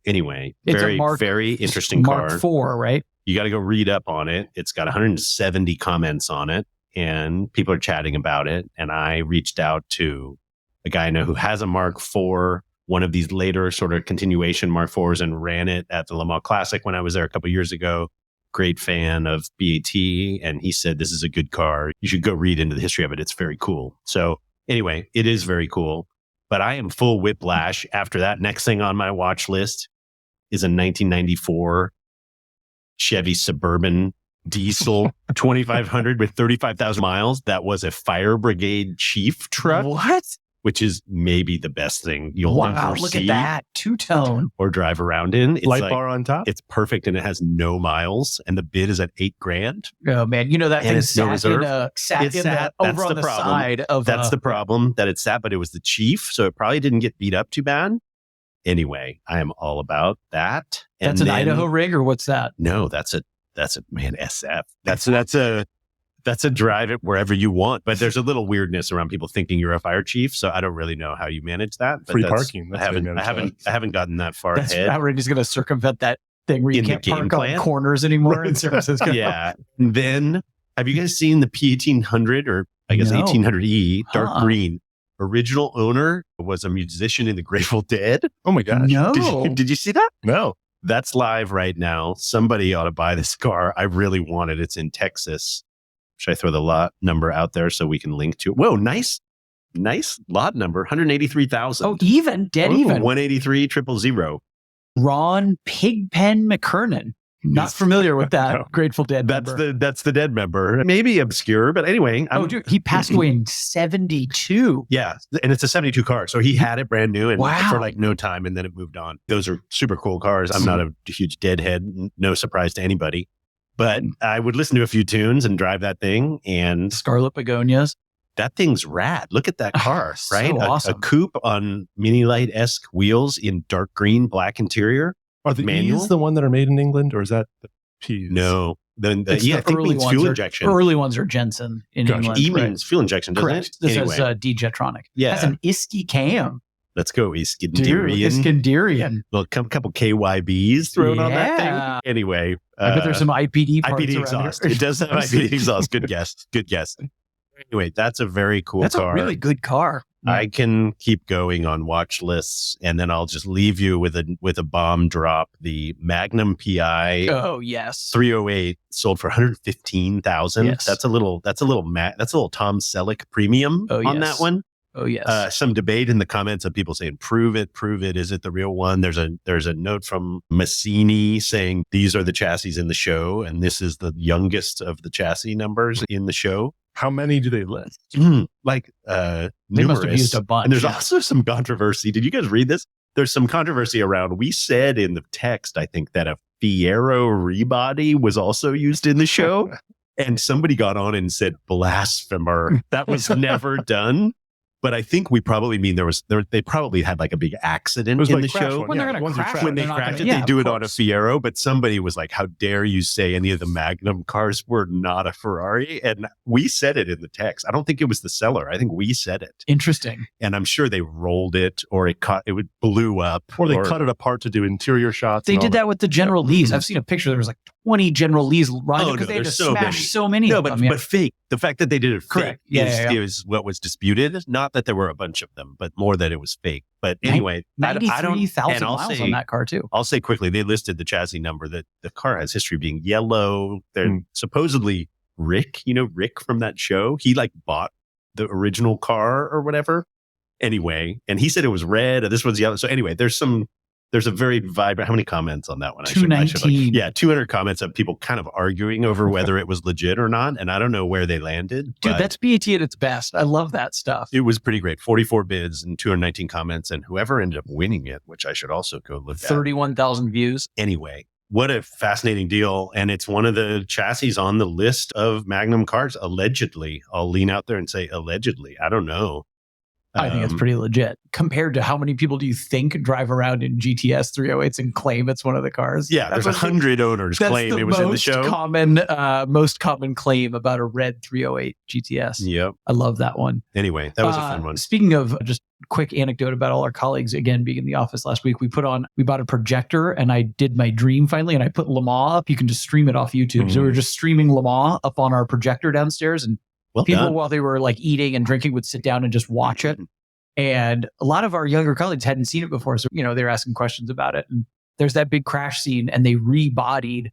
Anyway, It's a very, Mark- very interesting Mark car. IV, right? You got to go read up on it. It's got 170 comments on it and people are chatting about it. And I reached out to a guy I know who has a Mark IV, one of these later sort of continuation Mark IVs, and ran it at the Le Mans Classic when I was there a couple years ago. Great fan of BAT. And he said, this is a good car. You should go read into the history of it. It's very cool. So anyway, it is very cool. But I am full whiplash after that. Next thing on my watch list is a 1994 Chevy Suburban diesel 2500 with 35,000 miles. That was a fire brigade chief truck, What? which is maybe the best thing you'll Wow, ever look see at that. Two-tone. or drive around in. It's Light like, bar on top. it's perfect and it has no miles and the bid is at $8,000. Oh, man. You know that And thing it's no reserve. sat It's in sat. the, That's over on the the problem. side of... That's the problem, that it's sat, but it was the chief. So it probably didn't get beat up too bad. Anyway, I am all about that. And That's an then- Idaho rig, or what's that? No, that's a man, SF. That's a drive it wherever you want. But there's a little weirdness around people thinking you're a fire chief. So I don't really know how you manage that. But Free that's- parking. That's I how you manage I haven't gotten that far That's ahead. how Randy's going to circumvent that thing where you In the can't game park plan? on corners anymore in San Francisco. Yeah. Then have you guys seen the P1800 or I guess No. 1800E, dark Huh. green? Original owner was a musician in the Grateful Dead. Oh my gosh. No. Did you see that? No. That's live right now. Somebody ought to buy this car. I really want it. It's in Texas. Should I throw the lot number out there so we can link to it? Whoa, nice lot number. 183,000. Oh, even. Dead Ooh, even. 183,000. Ron Pigpen McKernan. Not Yes. familiar with that No. Grateful Dead member. That's the Dead member. Maybe obscure, but anyway. Dude, he passed away in 72. Yeah, and it's a 72 car. So he had it brand new and Wow. for like no time, and then it moved on. Those are super cool cars. I'm not a huge Deadhead, no surprise to anybody. But I would listen to a few tunes and drive that thing, and Scarlet Begonias. that thing's rad. Look at that car, So right? awesome. A coupe on Mini Light-esque wheels in dark green, black interior. Are the Manual? E's the one that are made in England, or is that the P's? No, then It's I the think early means ones fuel are- injection. Early ones are Jensen in Gotcha. England. E right. means fuel injection, doesn't Correct. it? This Anyway, is D-Jetronic. yeah. That's an Iski cam. Let's go, Iskanderian. Iskanderian. Well, couple KYBs thrown on that Yeah. thing. Anyway. I bet there's some IPD parts IPD around exhaust. here. It does have IPD exhaust. Good guess. Good guess. Anyway, that's a very cool That's car. a really good car. I can keep going on watch lists, and then I'll just leave you with a bomb drop. The Magnum P.I. Oh yes, 308 sold for 115,000. Yes. That's a little Tom Selleck premium on that one. Oh yes. Some debate in the comments of people saying, prove it. Is it the real one? There's a note from Massini saying these are the chassis in the show, and this is the youngest of the chassis numbers in the show. How many do they list? They must have used a bunch. And there's also some controversy. Did you guys read this? There's some controversy around. We said in the text, I think, that a Fiero rebody was also used in the show. And somebody got on and said, blasphemer. That was never done. But I think we probably mean they probably had like a big accident in the show. When they're going to crash, when they crashed it, they do it on a Fiero. But somebody was like, how dare you say any of the Magnum cars were not a Ferrari? And we said it in the text. I don't think it was the seller. I think we said it. Interesting. And I'm sure they rolled it or it blew up. Or they cut it apart to do interior shots. They did that with the General Lees. I've seen a picture. There was like 20 General Lees riding because they had to smash so many No, of them. but fake. The fact that they did it correct fake is what was disputed. Not that there were a bunch of them, but more that it was fake. But anyway, 93,000 miles on that car too. I'll say quickly, they listed the chassis number that the car has history being yellow. They're supposedly Rick from that show. He bought the original car or whatever. Anyway, and he said it was red or this one's yellow. So anyway, there's a very vibrant. How many comments on that one? 219. 200 comments of people kind of arguing over whether it was legit or not. And I don't know where they landed. Dude, that's BAT at its best. I love that stuff. It was pretty great. 44 bids and 219 comments. And whoever ended up winning it, which I should also go look at. 31,000 views. Anyway, what a fascinating deal. And it's one of the chassis on the list of Magnum cars, allegedly. I'll lean out there and say allegedly. I don't know. I think it's pretty legit compared to how many people do you think drive around in GTS 308s and claim it's one of the cars? Yeah, there's 100 owners claim it was in the show. Most common claim about a red 308 GTS. Yep. I love that one. Anyway, that was a fun one. Speaking of just quick anecdote about all our colleagues, again, being in the office last week, we bought a projector and I did my dream finally and I put Le Mans up. You can just stream it off YouTube. So we were just streaming Le Mans up on our projector downstairs and people, while they were eating and drinking, would sit down and just watch it. And a lot of our younger colleagues hadn't seen it before. So, they were asking questions about it. And there's that big crash scene and they rebodied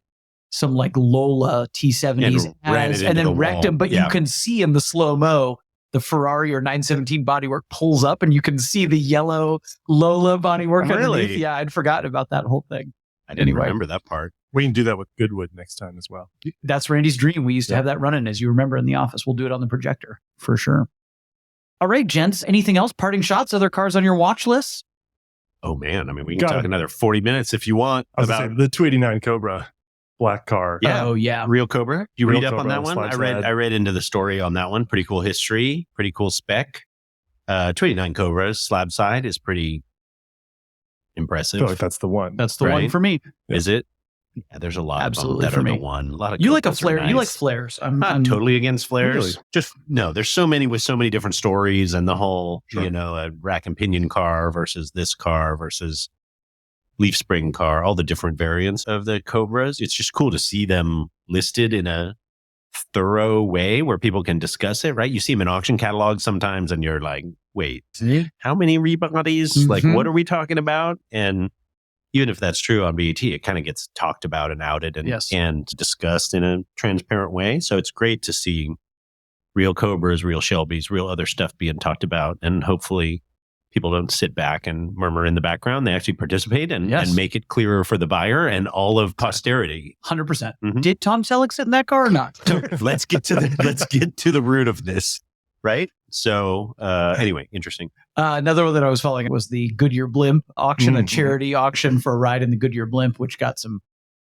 some Lola T70s and then wrecked them. But you can see in the slow-mo, the Ferrari or 917 bodywork pulls up and you can see the yellow Lola bodywork underneath. Yeah, I'd forgotten about that whole thing. I didn't remember that part. We can do that with Goodwood next time as well. That's Randy's dream. We used to have that running, as you remember, in the office. We'll do it on the projector for sure. All right, gents. Anything else? Parting shots? Other cars on your watch list? Oh, man. I mean, we can talk another 40 minutes if you want. About the 289 Cobra black car. Yeah. Oh, yeah. Real Cobra. You read up Cobra on that one? I read into the story on that one. Pretty cool history. Pretty cool spec. 289 Cobra's slab side is pretty impressive. I feel like that's the one. That's the one for me. Is it? Yeah, there's a lot Absolutely of them that for are me. the one. A lot of you like a Cobras flare? nice. You like flares? I'm not totally against flares. Really? Just no. There's so many with so many different stories, and the whole a rack and pinion car versus this car versus leaf spring car, all the different variants of the Cobras. It's just cool to see them listed in a thorough way where people can discuss it. Right? You see them in auction catalogs sometimes, and you're like, wait, how many rebodies? What are we talking about? And even if that's true on BET, it kind of gets talked about and outed and discussed in a transparent way. So it's great to see real Cobras, real Shelbys, real other stuff being talked about. And hopefully people don't sit back and murmur in the background. They actually participate and make it clearer for the buyer and all of posterity. 100%. Did Tom Selleck sit in that car or not? Let's get to the root of this. Right. So anyway, interesting. Another one that I was following was the Goodyear Blimp auction, a charity auction for a ride in the Goodyear Blimp, which got some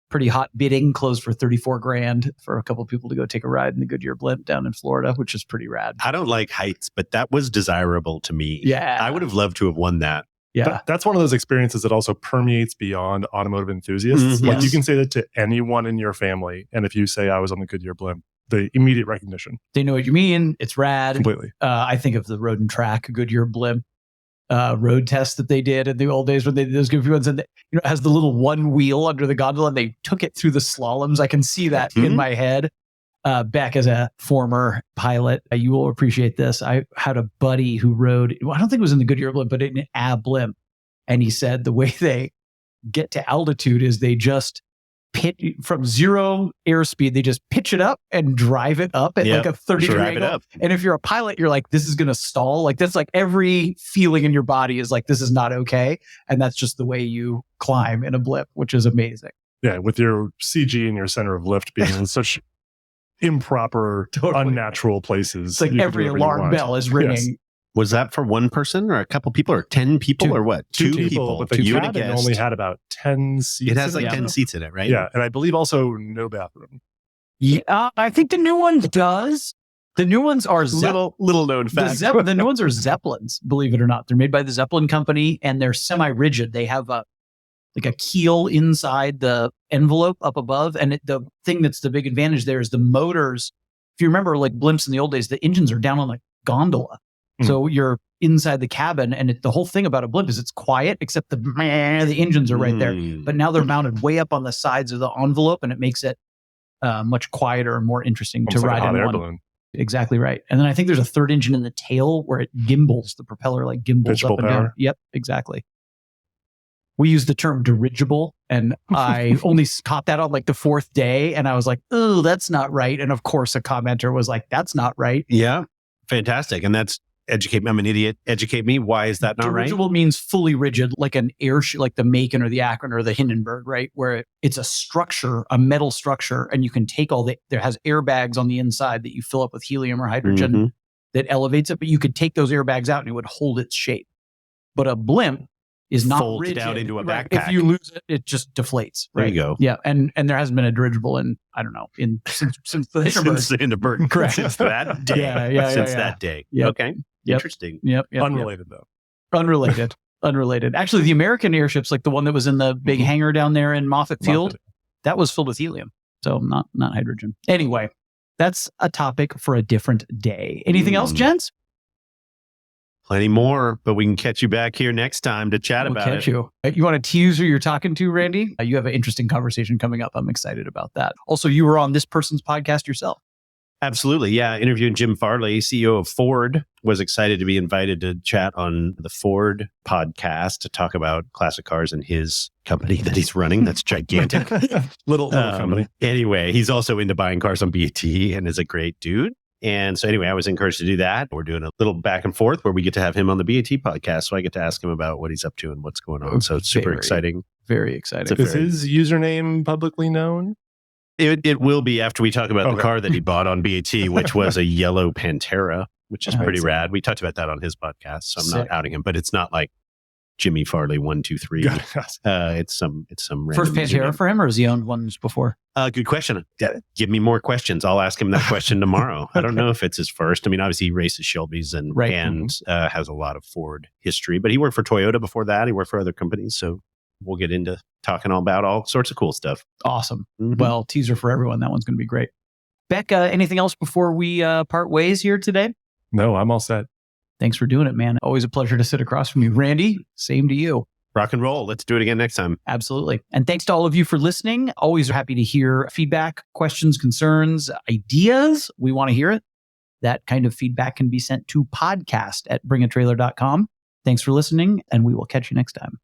pretty hot bidding, closed for $34,000 for a couple of people to go take a ride in the Goodyear Blimp down in Florida, which is pretty rad. I don't like heights, but that was desirable to me. Yeah. I would have loved to have won that. Yeah. That's one of those experiences that also permeates beyond automotive enthusiasts. You can say that to anyone in your family. And if you say I was on the Goodyear Blimp, the immediate recognition. They know what you mean. It's rad. Completely. I think of the road and track Goodyear Blimp. road test that they did in the old days when they did those goofy ones, and it has the little one wheel under the gondola, and they took it through the slaloms. I can see that in my head. Beck, as a former pilot, you will appreciate this. I had a buddy who rode, I don't think it was in the Goodyear Blimp, but in a Blimp. And he said the way they get to altitude is they just from zero airspeed, they just pitch it up and drive it up at like a 30-degree angle. And if you're a pilot, you're like, this is going to stall. Like that's like every feeling in your body is like, this is not okay. And that's just the way you climb in a Blimp, which is amazing. Yeah, with your CG and your center of lift being in such improper, unnatural places. It's like every alarm bell is ringing. Yes. Was that for one person or a couple people or 10 people or what? Two people. But the cabin only had about 10 seats. It has like 10 seats in it, right? Yeah. And I believe also no bathroom. Yeah, I think the new one does. The new ones are little known fact. The new ones are Zeppelins, believe it or not. They're made by the Zeppelin company and they're semi-rigid. They have a keel inside the envelope up above. And the thing that's the big advantage there is the motors. If you remember like Blimps in the old days, the engines are down on the gondola. So you're inside the cabin, and the whole thing about a Blimp is it's quiet, except the engines are right there. But now they're mounted way up on the sides of the envelope, and it makes it much quieter and more interesting to ride in one. Balloon. Exactly right. And then I think there's a third engine in the tail where it gimbals, the propeller like gimbals up and down. Yep, exactly. We use the term dirigible, and I only caught that on like the fourth day, and I was like, oh, that's not right. And of course, a commenter was like, that's not right. Yeah, fantastic. And that's educate me. I'm an idiot. Educate me. Why is that not right? Dirigible means fully rigid, like an airship, like the Macon or the Akron or the Hindenburg, right? Where it's a structure, a metal structure, and you can take there has airbags on the inside that you fill up with helium or hydrogen that elevates it, but you could take those airbags out and it would hold its shape. But a Blimp is not folded rigid. Out into a backpack. If you lose it, it just deflates. Right? There you go. Yeah, and there hasn't been a dirigible in, I don't know, since the Hindenburg. Correct. Since that day. Since that day. Yep. Okay. Yep. Interesting. Yep. Unrelated though. Unrelated. Actually, the American airships, like the one that was in the big hangar down there in Moffett Field, that was filled with helium. So not hydrogen. Anyway, that's a topic for a different day. Anything else, gents? Plenty more, but we can catch you back here next time to chat about it. You want to tease who you're talking to, Randy? You have an interesting conversation coming up. I'm excited about that. Also, you were on this person's podcast yourself. Absolutely. Yeah. Interviewing Jim Farley, CEO of Ford, was excited to be invited to chat on the Ford podcast to talk about classic cars and his company that he's running. That's gigantic. little company. Anyway, he's also into buying cars on BAT and is a great dude. And so anyway, I was encouraged to do that. We're doing a little back and forth where we get to have him on the BAT podcast. So I get to ask him about what he's up to and what's going on. So it's super exciting. Very exciting. Is his username publicly known? It will be after we talk about the car that he bought on BAT, which was a yellow Pantera, which is pretty rad. We talked about that on his podcast, so I'm not outing him, but it's not like Jimmy Farley 123. It's some first Pantera for him, or has he owned ones before? Good question. Give me more questions. I'll ask him that question tomorrow. I don't know if it's his first. I mean, obviously he races Shelby's and has a lot of Ford history, but he worked for Toyota before that. He worked for other companies, so we'll get into talking all about all sorts of cool stuff. Awesome. Well, teaser for everyone. That one's going to be great. Becca, anything else before we part ways here today? No, I'm all set. Thanks for doing it, man. Always a pleasure to sit across from you. Randy, same to you. Rock and roll. Let's do it again next time. Absolutely. And thanks to all of you for listening. Always happy to hear feedback, questions, concerns, ideas. We want to hear it. That kind of feedback can be sent to podcast@bringatrailer.com. Thanks for listening, and we will catch you next time.